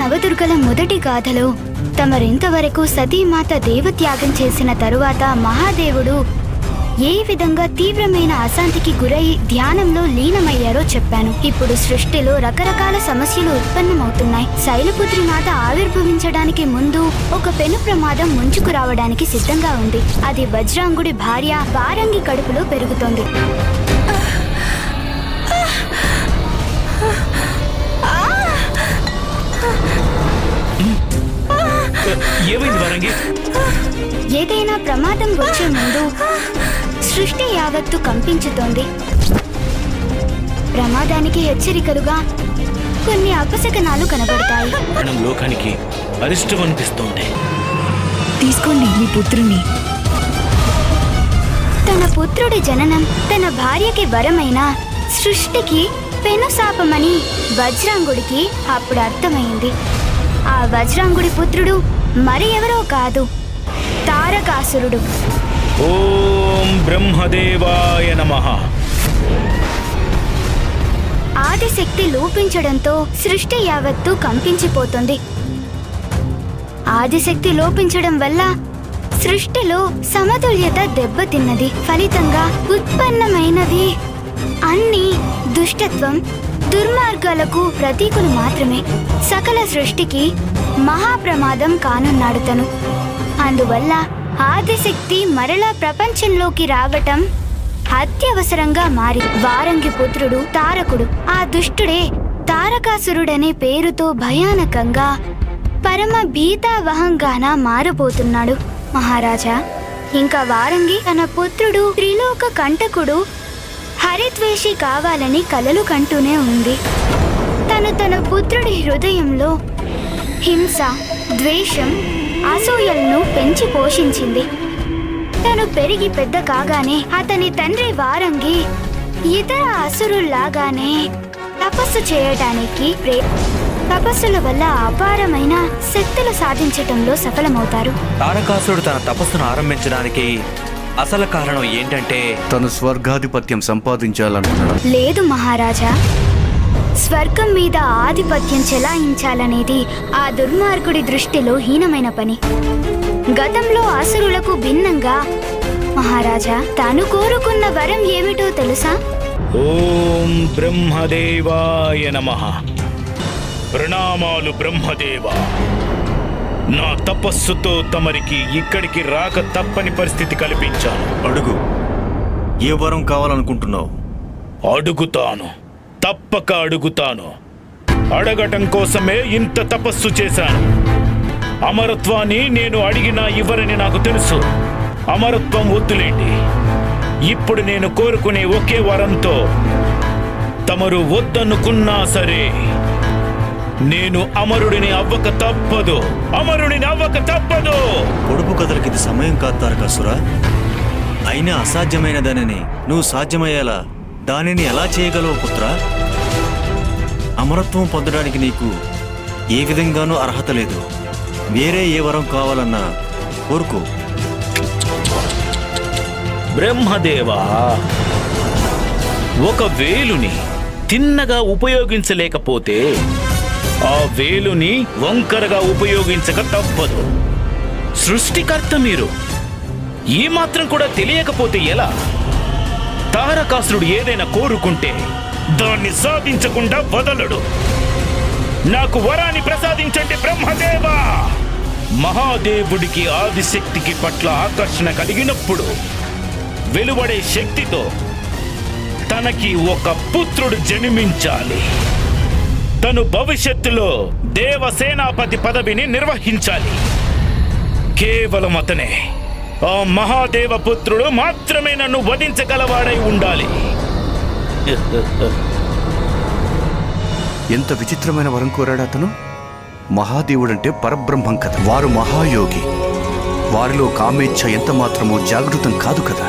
నవదుర్గల మొదటి గాథలో తమరింతవరకు సతీమాత దేవత్యాగం చేసిన తరువాత మహాదేవుడు ఏ విధంగా తీవ్రమైన అశాంతికి గురై ధ్యానంలో లీనమయ్యారో చెప్పాను. ఇప్పుడు సృష్టిలో రకరకాల సమస్యలు ఉత్పన్నమవుతున్నాయి. శైలపుత్రి మాత ఆవిర్భవించడానికి ముందు ఒక పెను ప్రమాదం ముంచుకు రావడానికి సిద్ధంగా ఉంది. అది వజ్రాంగుడి భార్య వారంగి కడుపులో పెరుగుతోంది. ఏదైనా ప్రమాదం వచ్చే ముందు సృష్టి యావత్తు కంపించుతోంది. ప్రమాదానికి హెచ్చరికలుగా కొన్ని అపశకనాలు కనబడతాయి. లోకానికి అరిష్టం అనిపిస్తోంది. తీసుకోండి మీ పుత్రుని. తన పుత్రుడి జననం తన భార్యకి వరమైన సృష్టికి పెనుశాపమని వజ్రాంగుడికి అప్పుడు అర్థమైంది. ఆ వజ్రాంగుడి పుత్రుడు మరి ఎవరో కాదు, తారకాసురుడు. ఓం బ్రహ్మదేవాయ నమః. ఆదిశక్తి లోపించడంతో సృష్టి యావత్తు కంపించిపోతుంది. ఆదిశక్తి లోపించడం వల్ల సృష్టిలో సమతుల్యత దెబ్బతిన్నది. ఫలితంగా ఉత్పన్నమైనది అన్ని దుష్టత్వం, దుర్మార్గాలకు ప్రతీకులు మాత్రమే. సకల సృష్టికి మహాప్రమాదం కానున్నాడు తను. అందువల్ల ఆదిశక్తి మరలా ప్రపంచంలోకి రావటం అత్యవసరంగా మారి వారంగి పుత్రుడు తారకుడు, ఆ దుష్టుడే తారకాసురుడనే పేరుతో భయానకంగా పరమ భీతావహంగాన మారబోతున్నాడు. మహారాజా, ఇంకా వారంగి తన పుత్రుడు త్రిలోక కంటకుడు హరిద్వేషి కావాలని కలలు కంటూనే ఉంది. తను తన పుత్రుడి హృదయంలో హింస, ద్వేషం, అసూయలను పెంచి పోషించింది. తను పెరిగి పెద్ద కాగానే అతని తండ్రి వారంగి ఇతర అసురుల్లాగానే తపస్సు చేయటానికి తపస్సుల వల్ల అపారమైన శక్తులు సాధించటంలో సఫలమవుతారు. తారకాసురుడు తన తపస్సును ఆరంభించడానికి అసలు కారణం ఏంటంటే తను స్వర్గాధిపత్యం సంపాదించాలనుకున్నాడు. లేదు మహారాజా, స్వర్గం మీద ఆధిపత్యం చెలాయించాలనేది ఆ దుర్మార్గుడి దృష్టిలో హీనమైన పని. గతంలో అసురులకు భిన్నంగా మహారాజా తాను కోరుకున్న వరం ఏమిటో తెలుసా? ఓం బ్రహ్మదేవాయ నమః. ప్రణామాలు బ్రహ్మదేవా. నా తపస్సుతో తమరికి ఇక్కడికి రాక తప్పని పరిస్థితి కల్పించాను. అడుగు, ఏ వరం కావాలనుకుంటున్నావు? అడుగుతాను, తప్పక అడుగుతాను. అడగటం కోసమే ఇంత తపస్సు చేశాను. అమరత్వాన్ని నేను అడిగినా ఇవ్వరని నాకు తెలుసు. అమరత్వం వద్దులేండి. ఇప్పుడు నేను కోరుకునే ఒకే వరంతో తమరు వద్దనుకున్నా సరే నేను అమరుడిని అవ్వక తప్పదు. అమరుడిని అవ్వక తప్పదు. పొడుపు కథలకి ఇది సమయం కాదు తారకాసురా. అయినా అసాధ్యమైనదనని నువ్వు సాధ్యమయ్యేలా దానిని ఎలా చేయగలవు పుత్రా? అమరత్వం పొందడానికి నీకు ఏ విధంగానూ అర్హత లేదు. వేరే ఏ వరం కావాలన్నా కోరుకో. బ్రహ్మదేవా, ఒక వేలుని తిన్నగా ఉపయోగించలేకపోతే ఆ వేలుని వంకరగా ఉపయోగించక తప్పదు. సృష్టికర్త మీరు. ఈ మాత్రం కూడా తెలియకపోతే ఎలా? తారకాసురుడు ఏదైనా కోరుకుంటే దాన్ని సాధించకుండా వదలడు. నాకు వరాన్ని ప్రసాదించండి బ్రహ్మదేవా. మహాదేవుడికి ఆదిశక్తికి పట్ల ఆకర్షణ కలిగినప్పుడు వెలువడే శక్తితో తనకి ఒక పుత్రుడు జన్మించాలి. తను భవిష్యత్తులో దేవసేనాపతి పదవిని నిర్వహించాలి. కేవలం అతనే, ఆ మహాదేవ పుత్రుడు మాత్రమే నన్ను వధించగలవాడై ఉండాలి. ఎంత విచిత్రమైన వరం కోరాడు అతను. మహాదేవుడంటే పరబ్రహ్మం కదా. వారు మహాయోగి. వారిలో కామేచ్ఛ ఎంత మాత్రమూ జాగృతం కాదు కదా.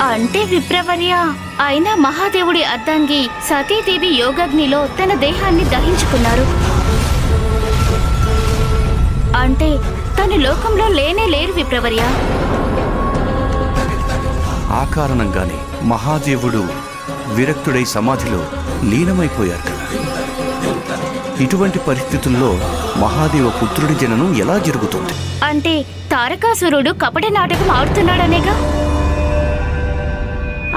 అంటే విప్రవర్య, అయినా మహాదేవుడి అర్ధాంగి సతీదేవి యోగాగ్నిలో తన దేహాన్ని దహించుకున్నారు. అంటే తను లోకంలో లేనే లేరు విప్రవర్య. ఆ కారణంగానే మహాదేవుడు విరక్తుడై సమాధిలో లీనమైపోయారు కదా. ఇటువంటి పరిస్థితుల్లో మహాదేవ పుత్రుడి జననం ఎలా జరుగుతుంది? అంటే తారకాసురుడు కపట నాటకం ఆడుతున్నాడనేగా.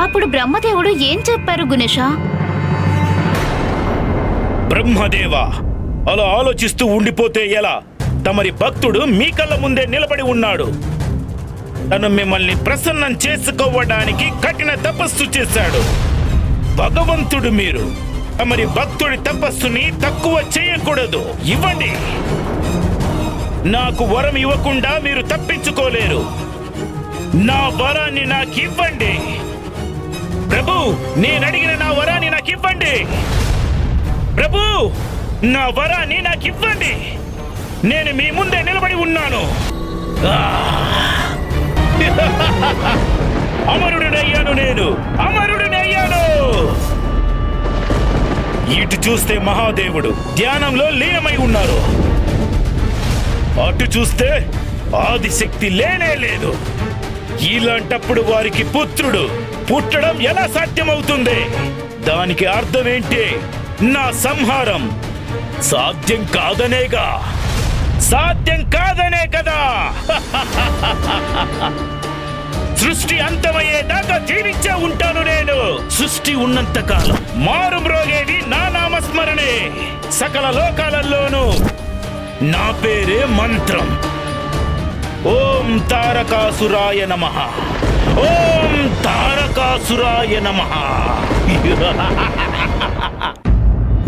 అప్పుడు బ్రహ్మదేవుడు ఏం చెప్పారు గుణేశ? బ్రహ్మదేవా, అలా ఆలోచిస్తూ ఉండిపోతే ఎలా? తమరి భక్తుడు మీ కళ్ళ ముందే నిలబడి ఉన్నాడు. తను మిమ్మల్ని ప్రసన్నం చేసుకోవడానికి కఠిన తపస్సు చేశాడు. భగవంతుడు మీరు. తమరి భక్తుడి తపస్సుని తక్కువ చేయకూడదు. ఇవ్వండి. నాకు వరం ఇవ్వకుండా మీరు తప్పించుకోలేరు. నా వరాన్ని నాకు ఇవ్వండి. ప్రభు, నేను అడిగిన నా వరాన్ని నాకు ఇవ్వండి. ప్రభు, నా వరాన్ని నాకు ఇవ్వండి. నేను మీ ముందే నిలబడి ఉన్నాను. అమరుడినయ్యాను, నేను అమరుడినయ్యాను. ఇటు చూస్తే మహాదేవుడు ధ్యానంలో లీనమై ఉన్నారు. అటు చూస్తే ఆదిశక్తి లేనే లేదు. ఇలాంటప్పుడు వారికి పుత్రుడు పుట్టడం ఎలా సాధ్యమవుతుంది? దానికి అర్థం ఏంటి? నా సంహారం సాధ్యం కాదనేగా. సాధ్యం కాదనే కదా. సృష్టి అంతమయ్యేదాకా జీవించే ఉంటాను నేను. సృష్టి ఉన్నంత కాలం మారు మ్రోగేది నా నామస్మరణే. సకల లోకాలలోనూ నా పేరే మంత్రం. ఓం తారకాసురాయ నమః. ఓం తారకాసురాయ నమః.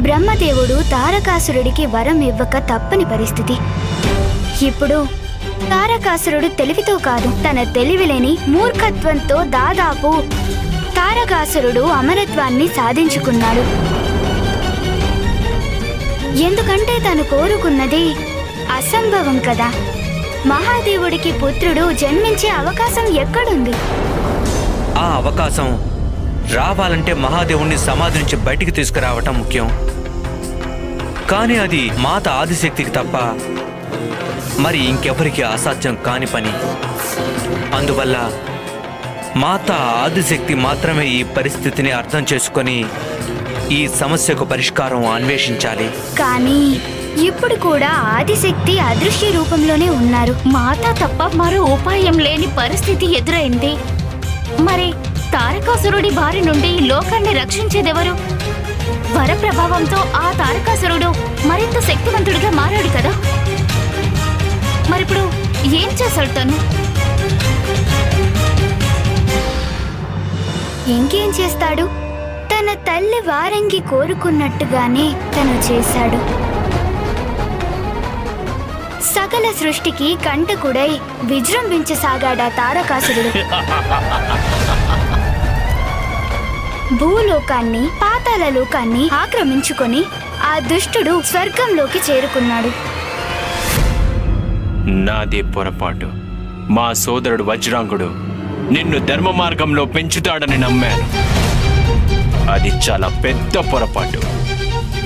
బ్రహ్మదేవుడు తారకాసురుడికి వరం ఇవ్వక తప్పని పరిస్థితి. ఇప్పుడు తారకాసురుడు తెలివితో కాదు, తన తెలివిలేని మూర్ఖత్వంతో దాదాపు తారకాసురుడు అమరత్వాన్ని సాధించుకున్నాడు. ఎందుకంటే తను కోరుకున్నది అసంభవం కదా. మహాదేవుడికి పుత్రుడు జన్మించే అవకాశం ఎక్కడుంది? ఆ అవకాశం రావాలంటే మహాదేవుణ్ణి సమాధి నుంచి బయటికి తీసుకురావటం ముఖ్యం. కానీ అది మాత ఆదిశక్తికి తప్ప మరి ఇంకెవరికి అసాధ్యం కాని పని. అందువల్ల మాత ఆదిశక్తి మాత్రమే ఈ పరిస్థితిని అర్థం చేసుకొని ఈ సమస్యకు పరిష్కారం అన్వేషించాలి. కానీ ఇప్పుడు కూడా ఆదిశక్తి అదృశ్య రూపంలోనే ఉన్నారు. మాత తప్ప మరో ఉపాయం లేని పరిస్థితి ఎదురైంది. మరి తారకాసురుడి బారి నుండి లోకాన్ని రక్షించేదెవరు? వర ప్రభావంతో ఆ తారకాసురుడు మరింత శక్తివంతుడిగా మారాడు కదా. మరిప్పుడు ఏం చేశాడు తను? ఇంకేం చేస్తాడు? తన తల్లి వారంగి కోరుకున్నట్టుగానే తను చేశాడు. సకల సృష్టికి కంటకుడై విజృంభించసాగాడా తారకాసురుడు. భూలోకాన్ని, పాతాళ లోకాన్ని ఆక్రమించుకొని ఆ దుష్టుడు స్వర్గంలోకి చేరుకున్నాడు. నాదే పొరపాటు. మా సోదరుడు వజ్రాంగుడు నిన్ను ధర్మ మార్గంలో పెంచుతాడని నమ్మాను. అది చాలా పెద్ద పొరపాటు,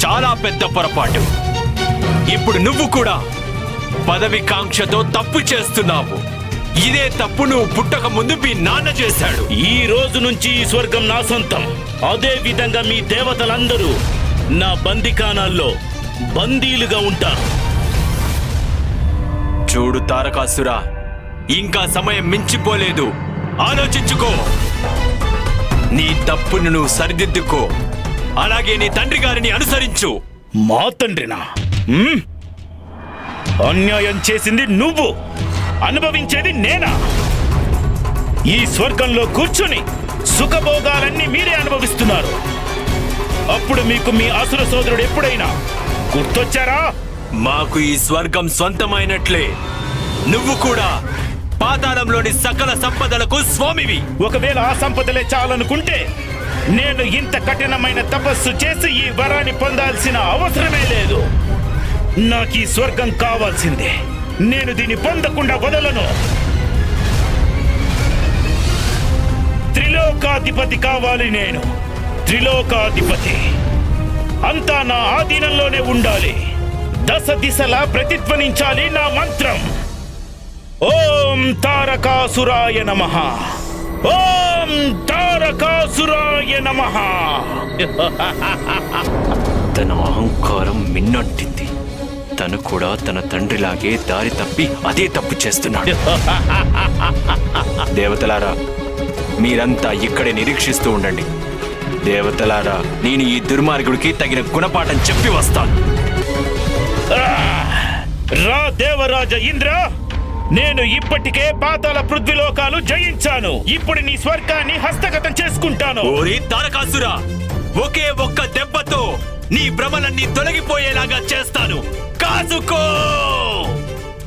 చాలా పెద్ద పొరపాటు. ఇప్పుడు నువ్వు కూడా పదవి కాంక్షతో తప్పు చేస్తున్నావు. ఇదే తప్పు నువ్వు పుట్టక ముందు మీ నాన్న చేశాడు. ఈ రోజు నుంచి ఈ స్వర్గం నా సొంతం. అదే విధంగా మీ దేవతలందరూ నా బందికానాల్లో బందీలుగా ఉంటారు. చూడు తారకాసురా, ఇంకా సమయం మించిపోలేదు. ఆలోచించుకో. నీ తప్పును నువ్వు సరిదిద్దుకో. అలాగే నీ తండ్రి గారిని అనుసరించు. మా తండ్రినా? అన్యాయం చేసింది నువ్వు, అనుభవించేది నేనా? ఈ స్వర్గంలో కూర్చుని సుఖభోగాలన్నీ మీరే అనుభవిస్తున్నారు. అప్పుడు మీకు మీ అసుర సోదరుడు ఎప్పుడైనా గుర్తొచ్చారా? మాకు ఈ స్వర్గం సొంతమైనట్లే నువ్వు కూడా పాతాళంలోని సకల సంపదలకు స్వామివి. ఒకవేళ ఆ సంపదలే చాలనుకుంటే నేను ఇంత కఠినమైన తపస్సు చేసి ఈ వరాన్ని పొందాల్సిన అవసరమే లేదు. నాకు ఈ స్వర్గం కావాల్సిందే. నేను దీన్ని పొందకుండా వదలను. త్రిలోకాధిపతి కావాలి నేను. త్రిలోకాధిపతి అంతా నా ఆధీనంలోనే ఉండాలి. దశ దిశలా ప్రతిధ్వనించాలి నా మంత్రం. ఓం తారకాసురాయ నమః. ఓం తారకాసురాయ నమః. తన అహంకారం మిన్నట్టింది. తను కూడా తన తండ్రిలాగే దారి తప్పి అదే తప్పు చేస్తున్నాడు. దేవతలారా, మీరంతా ఇక్కడే నిరీక్షిస్తూ ఉండండి. దేవతలారా, నేను ఈ దుర్మార్గుడికి తగిన గుణపాఠం చెప్పి వస్తాను. రా దేవరాజ ఇంద్ర, నేను ఇప్పటికే పాతాళ పృథ్వీలోకాలు జయించాను. ఇప్పుడు నీ స్వర్గాన్ని హస్తగతం చేసుకుంటాను. ఓరి తారకాసురా, ఒకే ఒక్క దెబ్బతో నీ భ్రమలన్నీ తొలగిపోయేలాగా చేస్తాను. కాసుకో!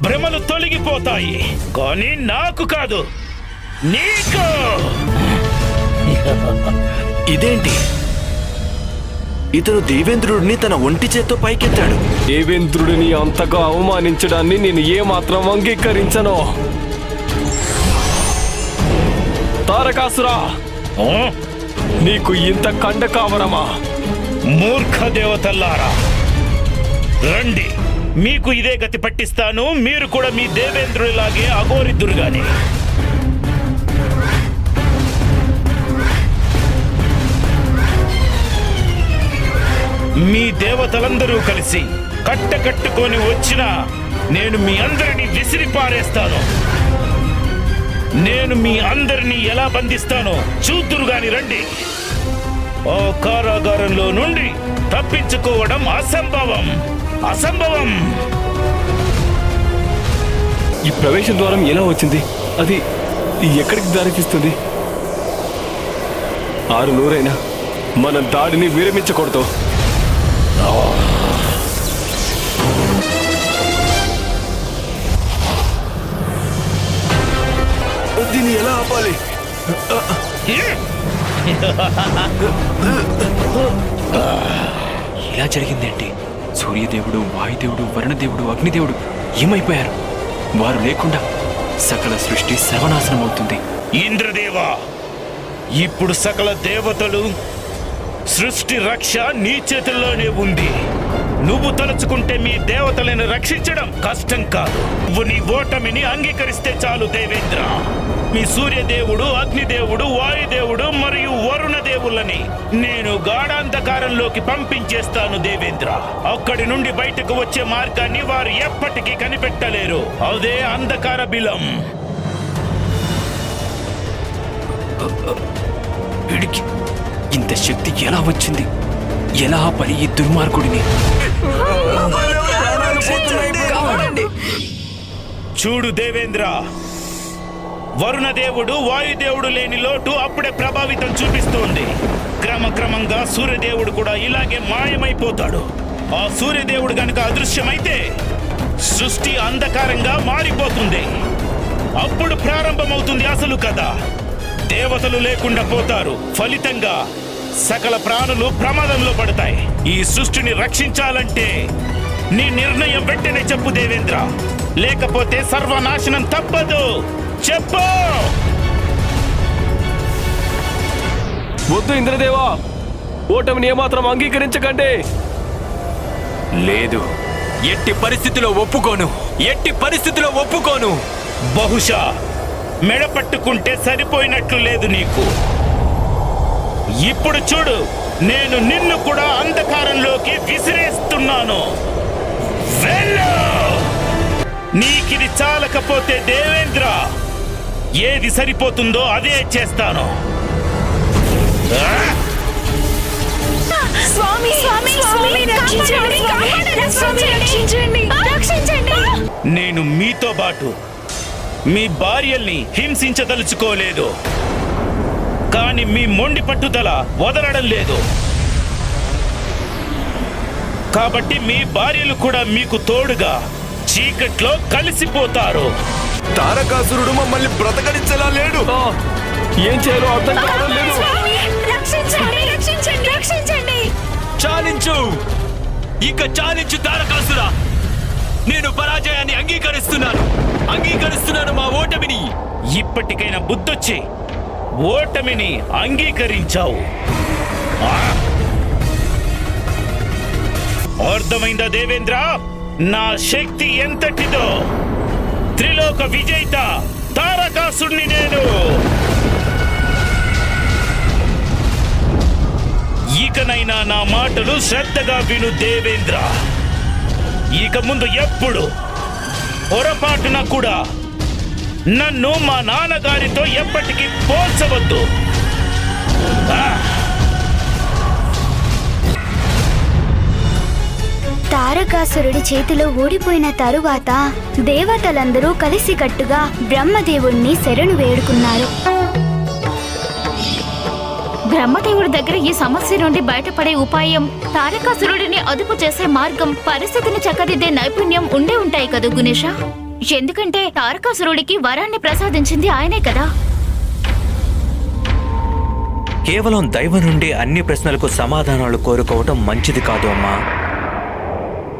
భ్రమలు తొలగిపోతాయి, కానీ నాకు కాదు, నీకు. ఇదేంటి? ఇతను దేవేంద్రుడిని తన ఒంటి చేత్తో పైకెత్తాడు. దేవేంద్రుడిని అంతగా అవమానించడాన్ని నేను ఏమాత్రం అంగీకరించను. తారకాసురా, ఆ? నీకు ఇంత కండకావరమా? మూర్ఖ దేవతల్లారా, రండి, మీకు ఇదే గతి పట్టిస్తాను. మీరు కూడా మీ దేవేంద్రుడిలాగే అఘోరిద్దురుగాని. మీ దేవతలందరూ కలిసి కట్టకట్టుకొని వచ్చినా నేను మీ అందరినీ విసిరి పారేస్తాను. నేను మీ అందరినీ ఎలా బంధిస్తానో చూద్దురుగాని రండి. ఆ కారాగారంలో నుండి తప్పించుకోవడం అసంభవం, అసంభవం. ఈ ప్రవేశ ద్వారం ఎలా వచ్చింది? అది ఎక్కడికి దారితీస్తుంది? 600 మన దాడిని విరమించకూడదు. దీన్ని ఎలా ఆపాలి? ఇలా జరిగిందేంటి? సూర్యదేవుడు, వాయుదేవుడు, వరుణదేవుడు, అగ్నిదేవుడు ఏమైపోయారు? వారు లేకుండా సకల సృష్టి సర్వనాశనం అవుతుంది. ఇంద్రదేవా, ఇప్పుడు సకల దేవతలు సృష్టి రక్ష నీ చేతుల్లోనే ఉంది. నువ్వు తలుచుకుంటే మీ దేవతలను రక్షించడం కష్టం కాదు. నువ్వు నీ ఓటమిని అంగీకరిస్తే చాలు దేవేంద్ర. మీ సూర్యదేవుడు, అగ్నిదేవుడు, వాయుదేవుడు మరియు వరుణ దేవుళ్ళని నేను గాఢాంధకారంలోకి పంపించేస్తాను దేవేంద్ర. అక్కడి నుండి బయటకు వచ్చే మార్గాన్ని వారు ఎప్పటికీ కనిపెట్టలేరు. అదే అంధకార బిలం. వీడికి ఇంత శక్తి ఎలా వచ్చింది? ఎలా పని ఈ దుర్మార్గుడిని? చూడు దేవేంద్ర, వరుణదేవుడు, వాయుదేవుడు లేని లోటు అప్పుడే ప్రభావితం చూపిస్తోంది. క్రమక్రమంగా సూర్యదేవుడు కూడా ఇలాగే మాయమైపోతాడు. ఆ సూర్యదేవుడు గనుక అదృశ్యమైతే సృష్టి అంధకారంగా మారిపోతుంది. అప్పుడు ప్రారంభమవుతుంది అసలు కథ. దేవతలు లేకుండా పోతారు. ఫలితంగా సకల ప్రాణులు ప్రమాదంలో పడతాయి. ఈ సృష్టిని రక్షించాలంటే నీ నిర్ణయం వెంటనే చెప్పు దేవేంద్ర, లేకపోతే సర్వనాశనం తప్పదు. చెప్పు. వద్దు ఇంద్రదేవా, ఓటమిని ఏమాత్రం అంగీకరించకండి. లేదు, ఎట్టి పరిస్థితిలో ఒప్పుకోను, ఎట్టి పరిస్థితిలో ఒప్పుకోను. బహుశా మెడ పట్టుకుంటే సరిపోయినట్లు లేదు నీకు. ఇప్పుడు చూడు, నేను నిన్ను కూడా అంధకారంలోకి విసిరేస్తున్నాను. వెళ్ళు. నీకిది చాలకపోతే దేవేంద్ర, ఏది సరిపోతుందో అదే చేస్తాను. స్వామి స్వామి స్వామి రక్షించండి, స్వామి రక్షించండి, రక్షించండి. నేను మీతో పాటు మీ భార్యల్ని హింసించదలుచుకోలేదు, కానీ మీ మొండి పట్టుదల వదలడం లేదు. కాబట్టి మీ భార్యలు కూడా మీకు తోడుగా చీకట్లో కలిసిపోతారు. తారకాసురుడు మమ్మల్ని బ్రతకనించేలా లేడు. ఏం చేయాలో అర్థం కావడం లేదు. రక్షించండి, రక్షించండి, రక్షించండి. చాలించు, ఇక చాలించు తారకాసురా. నేను పరాజయాన్ని అంగీకరిస్తున్నాను మా ఓటమిని. ఇప్పటికైనా బుద్ధొచ్చి ఓటమిని అంగీకరించావు. అర్థమైందా దేవేంద్ర? నా శక్తి ఎంతటిదో. త్రిలోక విజేత తారకాసుడిని నేను. ఇకనైనా నా మాటలు శ్రద్ధగా విను దేవేంద్ర. ఇక ముందు ఎప్పుడు పొరపాటున కూడా నన్ను మా నాన్నగారితో ఎప్పటికీ పోల్చవద్దు. తారకాసురుడి చేతిలో ఓడిపోయిన తరువాత దేవతలందరూ కలిసికట్టుగా బ్రహ్మదేవుణ్ణి శరణు వేడుకున్నారు. బ్రహ్మదేవుడి దగ్గర ఈ సమస్య నుండి బయటపడే ఉపాయం, తారకాసురుడిని అదుపు చేసే మార్గం, పరిస్థితిని చక్కదిద్దే నైపుణ్యం ఉండే ఉంటాయి కదా గుణేశ. ఎందుకంటే తారకాసురుడికి వరాన్ని ప్రసాదించింది ఆయనే కదా. కేవలం దైవం నుండి అన్ని ప్రశ్నలకు సమాధానాలు కోరుకోవటం మంచిది కాదు అమ్మా.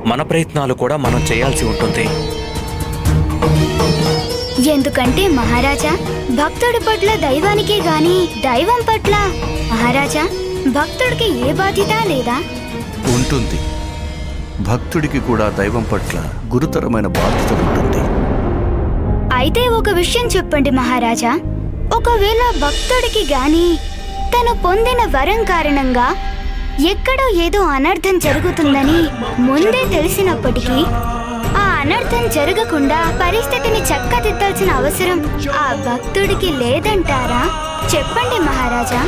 మన ప్రయత్నాలు కూడా మనం చేయాల్సి ఉంటుంది. ఎందుకంటే మహారాజా, భక్తుడి పట్ల దైవానికే గాని దైవం పట్ల మహారాజా భక్తుడికి ఏ బాధ్యత లేదా? ఉంటుంది. భక్తుడికి కూడా దైవం పట్ల గురుతరమైన బాధ్యత ఉంటుంది. అయితే ఒక విషయం చెప్పండి మహారాజా, ఒకవేళ భక్తుడికి గాని తను పొందిన వరం కారణంగా ఎక్కడో ఏదో అనర్థం జరుగుతుందని ముందే తెలిసినప్పటికీ ఆ అనర్థం జరగకుండా పరిస్థితిని చక్కదిద్దాల్సిన అవసరం ఆ భక్తుడికి లేదంటారా? చెప్పండి మహారాజా.